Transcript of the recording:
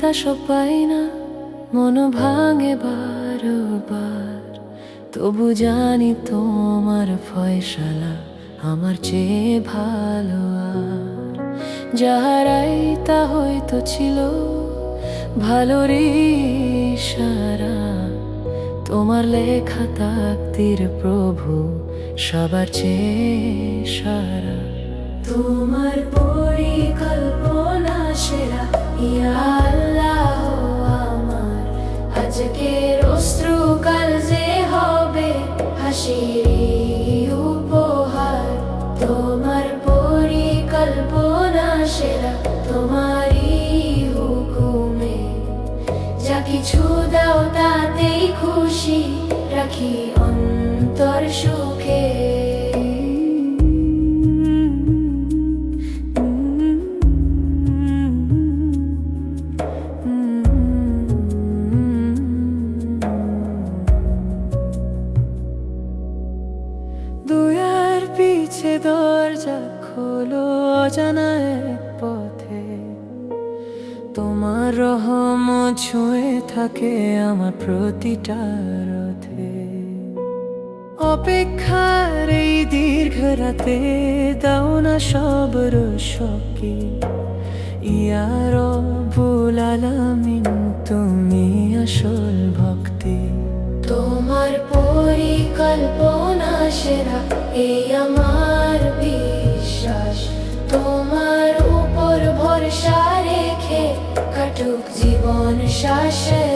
তা সব পাই না, মন ভাঙে বারবার। তবু জানি তোমার ফয়সালা আমার চেয়ে ভালো। আর যাহারাই তা হয়তো ছিল ভালোর ইশারা, তোমার লেখা তাকদীর প্রভু সবার চেয়ে সারা। তোমার পরিকল্পনা সেরা, ইয়া আল্লাহ আমার। আজকের অশ্রুকাল যে হবে হাসির উপহার। তোমার পরিকল্পনা সেরা, তোমারই হুকুমে যা কিছু দাও তাতেই খুশি রাখি অন্তর সুখে। দুয়ার পিছে দরজা খোলো অজানা এক পথে, তোমার রহম ছুঁয়ে থাকে আমার প্রতিটা রথে। অপেক্ষার এই দীর্ঘ রাতে দাও না সবর শক্তি, ইয়া রব্বুল আলামিন তুমি আসল ভক্তি। তোমার পরিকল্পনা সেরা, এই আমার বিশ্বাস। তোমার উপর ভরসা রেখে কাটুক জীবন শ্বাসে।